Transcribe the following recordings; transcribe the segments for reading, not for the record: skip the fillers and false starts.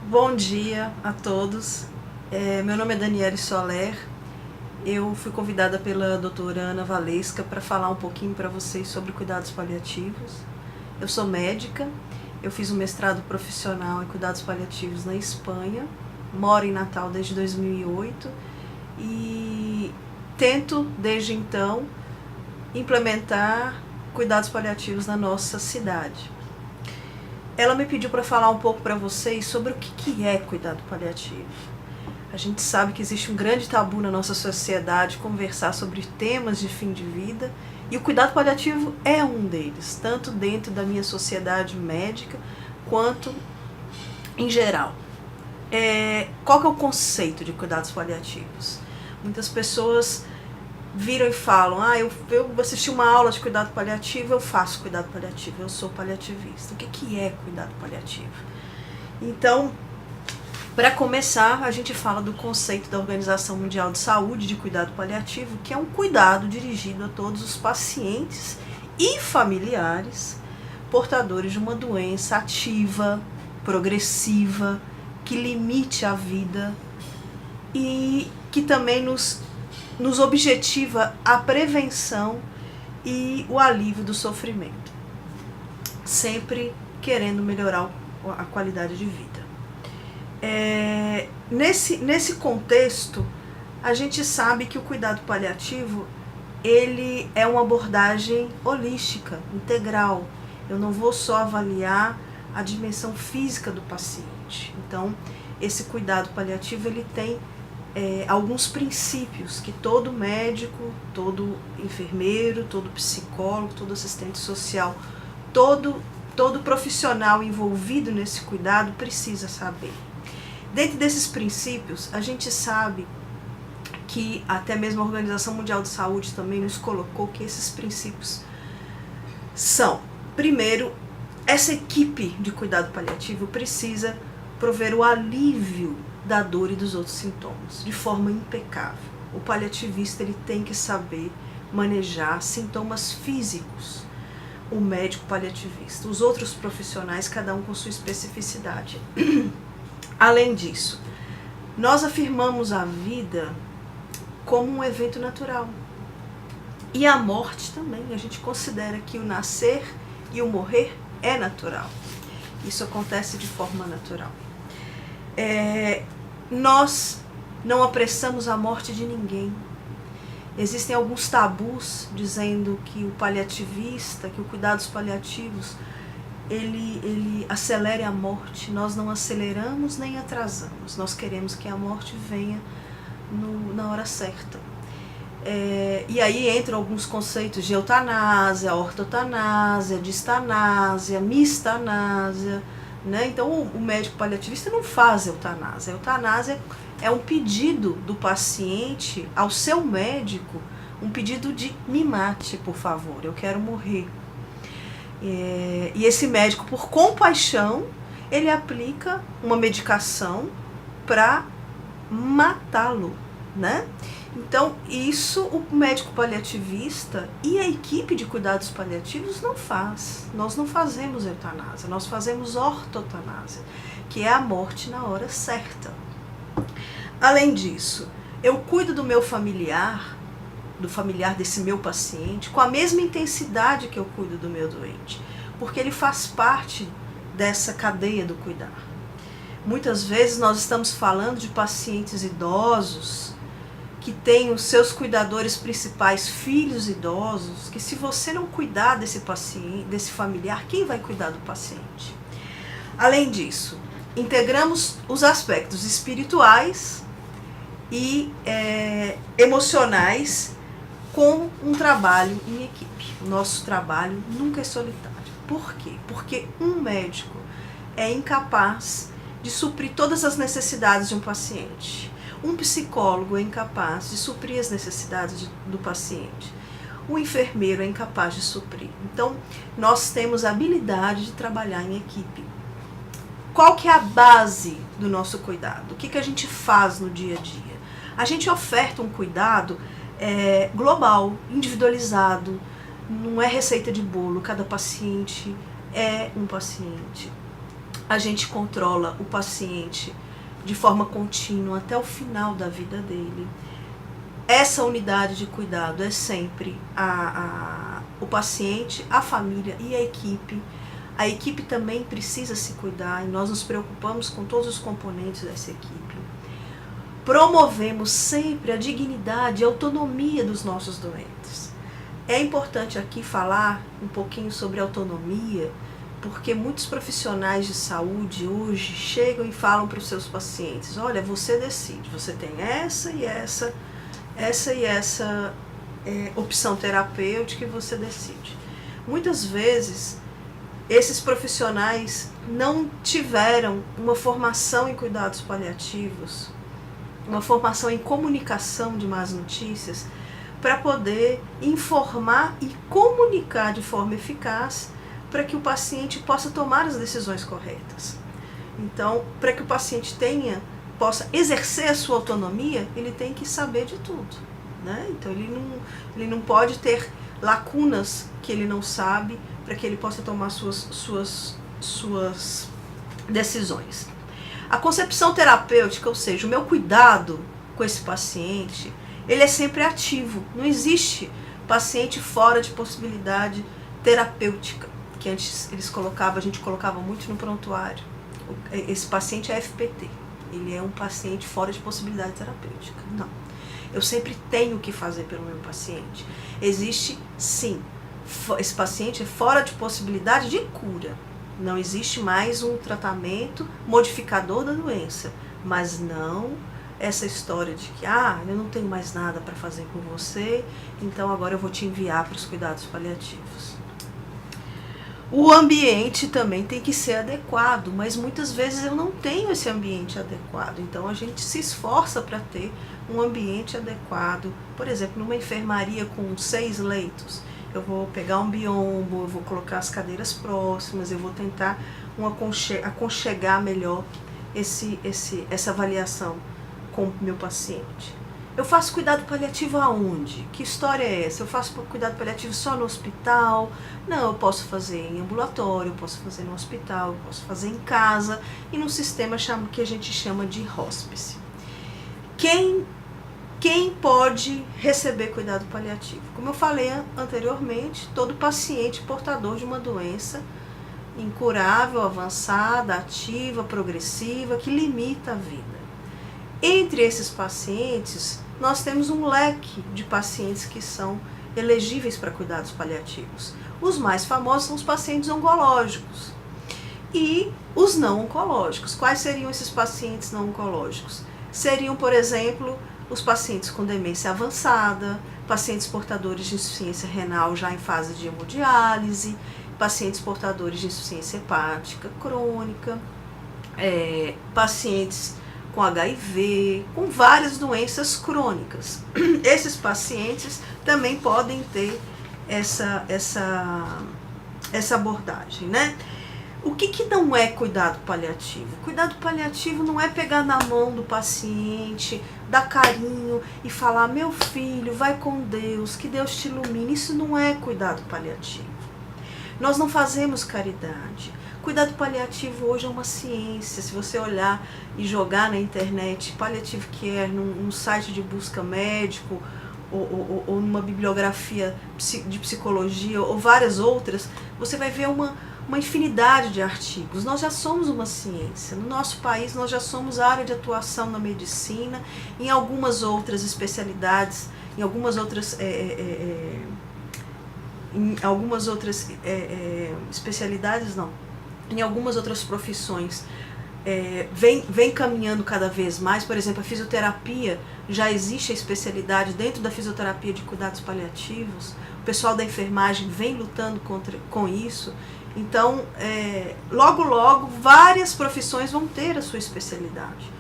Bom dia a todos. Meu nome é Daniele Soler. Eu fui convidada pela doutora Ana Valesca para falar um pouquinho para vocês sobre cuidados paliativos. Eu sou médica, eu fiz um mestrado profissional em cuidados paliativos na Espanha, moro em Natal desde 2008 e tento, desde então, implementar cuidados paliativos na nossa cidade. Ela me pediu para falar um pouco para vocês sobre o que é cuidado paliativo. A gente sabe que existe um grande tabu na nossa sociedade conversar sobre temas de fim de vida, e o cuidado paliativo é um deles, tanto dentro da minha sociedade médica quanto em geral. Qual que é o conceito de cuidados paliativos? Muitas pessoas viram e falam, eu assisti uma aula de cuidado paliativo, eu faço cuidado paliativo, eu sou paliativista. O que é cuidado paliativo? Então, para começar, a gente fala do conceito da Organização Mundial de Saúde de cuidado paliativo, que é um cuidado dirigido a todos os pacientes e familiares portadores de uma doença ativa, progressiva, que limite a vida e que também nos objetiva a prevenção e o alívio do sofrimento, sempre querendo melhorar a qualidade de vida. Nesse contexto, a gente sabe que o cuidado paliativo ele é uma abordagem holística, integral. Eu não vou só avaliar a dimensão física do paciente. Então, esse cuidado paliativo ele tem alguns princípios que todo médico, todo enfermeiro, todo psicólogo, todo assistente social, todo profissional envolvido nesse cuidado precisa saber. Dentro desses princípios, a gente sabe que até mesmo a Organização Mundial de Saúde também nos colocou que esses princípios são, primeiro, essa equipe de cuidado paliativo precisa prover o alívio da dor e dos outros sintomas, de forma impecável. O paliativista ele tem que saber manejar sintomas físicos, o médico paliativista, os outros profissionais, cada um com sua especificidade. Além disso, nós afirmamos a vida como um evento natural. E a morte também, a gente considera que o nascer e o morrer é natural. Isso acontece de forma natural. Nós não apressamos a morte de ninguém. Existem alguns tabus dizendo que o paliativista, que o cuidados paliativos, ele acelere a morte. Nós não aceleramos nem atrasamos. Nós queremos que a morte venha na hora certa. E aí entram alguns conceitos de eutanásia, ortotanásia, distanásia, mistanásia. Né? Então, o médico paliativista não faz eutanásia. A eutanásia é um pedido do paciente ao seu médico, um pedido de me mate, por favor, eu quero morrer. E esse médico, por compaixão, ele aplica uma medicação para matá-lo, né? Então, isso o médico paliativista e a equipe de cuidados paliativos não faz. Nós não fazemos eutanásia, nós fazemos ortotanásia, que é a morte na hora certa. Além disso, eu cuido do meu familiar, do familiar desse meu paciente, com a mesma intensidade que eu cuido do meu doente, porque ele faz parte dessa cadeia do cuidar. Muitas vezes nós estamos falando de pacientes idosos que têm os seus cuidadores principais filhos idosos, que se você não cuidar desse paciente, desse familiar, quem vai cuidar do paciente? Além disso, integramos os aspectos espirituais e emocionais com um trabalho em equipe. Nosso trabalho nunca é solitário. Por quê? Porque um médico é incapaz de suprir todas as necessidades de um paciente. Um psicólogo é incapaz de suprir as necessidades do paciente. O enfermeiro é incapaz de suprir. Então, nós temos a habilidade de trabalhar em equipe. Qual que é a base do nosso cuidado? O que a gente faz no dia a dia? A gente oferta um cuidado global, individualizado, não é receita de bolo, cada paciente é um paciente. a gente controla o paciente de forma contínua até o final da vida dele. Essa unidade de cuidado é sempre o paciente, a família e a equipe. A equipe também precisa se cuidar e nós nos preocupamos com todos os componentes dessa equipe. Promovemos sempre a dignidade e a autonomia dos nossos doentes. É importante aqui falar um pouquinho sobre autonomia, porque muitos profissionais de saúde hoje chegam e falam para os seus pacientes: olha, você decide, você tem essa e essa opção terapêutica e você decide. Muitas vezes, esses profissionais não tiveram uma formação em cuidados paliativos, uma formação em comunicação de más notícias, para poder informar e comunicar de forma eficaz para que o paciente possa tomar as decisões corretas. Então, para que o paciente possa exercer a sua autonomia, ele tem que saber de tudo, né? Então, ele não pode ter lacunas que ele não sabe para que ele possa tomar suas decisões. A concepção terapêutica, ou seja, o meu cuidado com esse paciente, ele é sempre ativo. Não existe paciente fora de possibilidade terapêutica, que antes a gente colocava muito no prontuário. Esse paciente é FPT, ele é um paciente fora de possibilidade terapêutica. Não. Eu sempre tenho que fazer pelo meu paciente. Existe, sim, esse paciente é fora de possibilidade de cura. Não existe mais um tratamento modificador da doença, mas não essa história de que eu não tenho mais nada para fazer com você, então agora eu vou te enviar para os cuidados paliativos. O ambiente também tem que ser adequado, mas muitas vezes eu não tenho esse ambiente adequado, então a gente se esforça para ter um ambiente adequado. Por exemplo, numa enfermaria com 6 leitos, eu vou pegar um biombo, eu vou colocar as cadeiras próximas, eu vou tentar aconchegar melhor essa avaliação com o meu paciente. Eu faço cuidado paliativo aonde? Que história é essa? Eu faço cuidado paliativo só no hospital? Não, eu posso fazer em ambulatório, eu posso fazer no hospital, eu posso fazer em casa e num sistema que a gente chama de hospice. Quem pode receber cuidado paliativo? Como eu falei anteriormente, todo paciente portador de uma doença incurável, avançada, ativa, progressiva, que limita a vida. Entre esses pacientes, nós temos um leque de pacientes que são elegíveis para cuidados paliativos. Os mais famosos são os pacientes oncológicos e os não oncológicos. Quais seriam esses pacientes não oncológicos? Seriam, por exemplo, os pacientes com demência avançada, pacientes portadores de insuficiência renal já em fase de hemodiálise, pacientes portadores de insuficiência hepática crônica, pacientes com HIV, com várias doenças crônicas. Esses pacientes também podem ter essa abordagem, né? O que não é cuidado paliativo? Cuidado paliativo não é pegar na mão do paciente, dar carinho e falar: meu filho, vai com Deus, que Deus te ilumine. Isso não é cuidado paliativo. Nós não fazemos caridade. Cuidado paliativo hoje é uma ciência. Se você olhar e jogar na internet palliative care, num site de busca médico, ou numa bibliografia de psicologia, ou várias outras, você vai ver uma infinidade de artigos. Nós já somos uma ciência. No nosso país, nós já somos área de atuação na medicina, em algumas outras especialidades, em algumas outras especialidades, não. Em algumas outras profissões, vem caminhando cada vez mais. Por exemplo, a fisioterapia, já existe a especialidade dentro da fisioterapia de cuidados paliativos. O pessoal da enfermagem vem lutando com isso. Então, logo, logo, várias profissões vão ter a sua especialidade.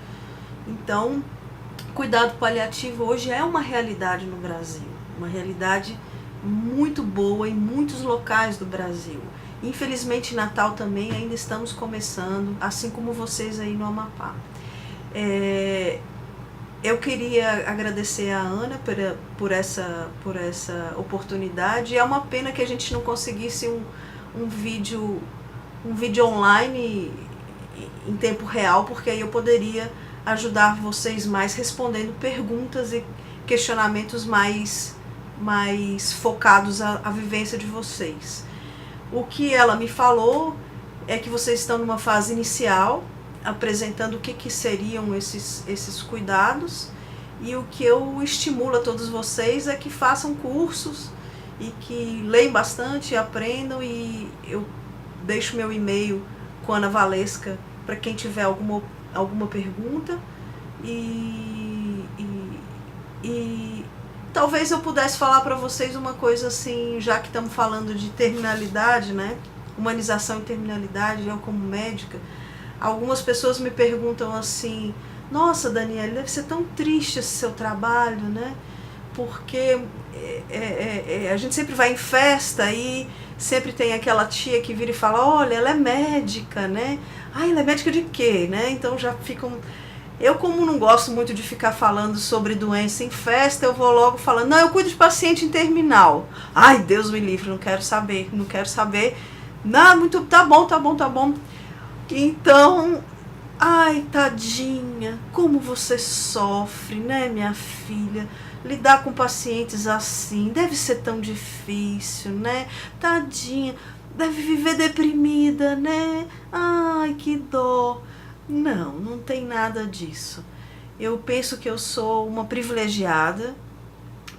Então, cuidado paliativo hoje é uma realidade no Brasil, uma realidade muito boa em muitos locais do Brasil. Infelizmente, em Natal também ainda estamos começando, assim como vocês aí no Amapá. Eu queria agradecer a Ana por essa oportunidade. É uma pena que a gente não conseguisse um vídeo online em tempo real, porque aí eu poderia ajudar vocês mais respondendo perguntas e questionamentos mais focados à vivência de vocês. O que ela me falou é que vocês estão numa fase inicial, apresentando o que seriam esses cuidados, e o que eu estimulo a todos vocês é que façam cursos e que leiam bastante, aprendam, e eu deixo meu e-mail com Ana Valesca para quem tiver alguma pergunta, e talvez eu pudesse falar para vocês uma coisa assim, já que estamos falando de terminalidade, né? Humanização e terminalidade. Eu, como médica, algumas pessoas me perguntam assim: nossa, Daniela, deve ser tão triste esse seu trabalho, né? Porque a gente sempre vai em festa e sempre tem aquela tia que vira e fala: olha, ela é médica, né? Ah, ela é médica de quê, né? Então já ficam... Eu, como não gosto muito de ficar falando sobre doença em festa, eu vou logo falando: não, eu cuido de paciente em terminal. Ai, Deus me livre, não quero saber. Não, muito, tá bom. Então, ai, tadinha, como você sofre, né, minha filha? Lidar com pacientes assim deve ser tão difícil, né? Tadinha, deve viver deprimida, né? Ai, que dó. Não tem nada disso. Eu penso que eu sou uma privilegiada,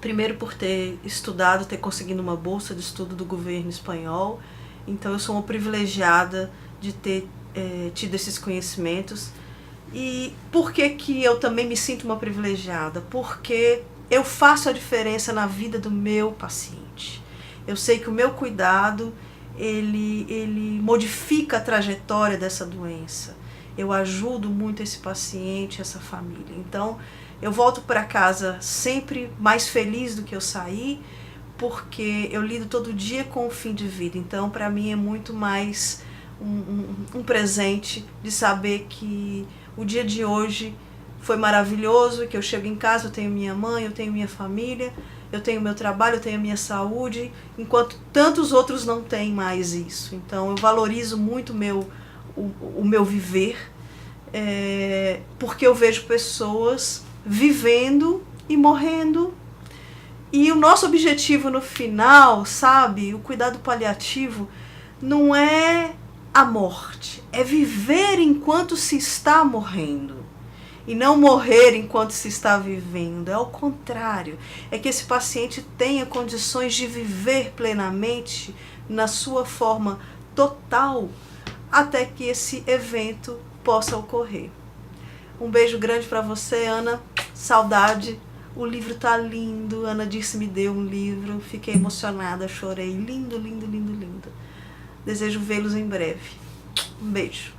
primeiro por ter estudado, ter conseguido uma bolsa de estudo do governo espanhol. Então eu sou uma privilegiada de ter tido esses conhecimentos. E por que eu também me sinto uma privilegiada? Porque eu faço a diferença na vida do meu paciente. Eu sei que o meu cuidado, ele modifica a trajetória dessa doença. Eu ajudo muito esse paciente, essa família. Então, eu volto para casa sempre mais feliz do que eu saí, porque eu lido todo dia com o fim de vida. Então, para mim é muito mais um presente de saber que o dia de hoje foi maravilhoso, que eu chego em casa, eu tenho minha mãe, eu tenho minha família, eu tenho meu trabalho, eu tenho a minha saúde, enquanto tantos outros não têm mais isso. Então, eu valorizo muito o meu viver, porque eu vejo pessoas vivendo e morrendo. E o nosso objetivo no final, sabe, o cuidado paliativo, não é a morte, é viver enquanto se está morrendo. E não morrer enquanto se está vivendo. É ao contrário. É que esse paciente tenha condições de viver plenamente na sua forma total, até que esse evento possa ocorrer. Um beijo grande para você, Ana. Saudade. O livro tá lindo. Ana disse, me deu um livro. Fiquei emocionada, chorei. Lindo. Desejo vê-los em breve. Um beijo.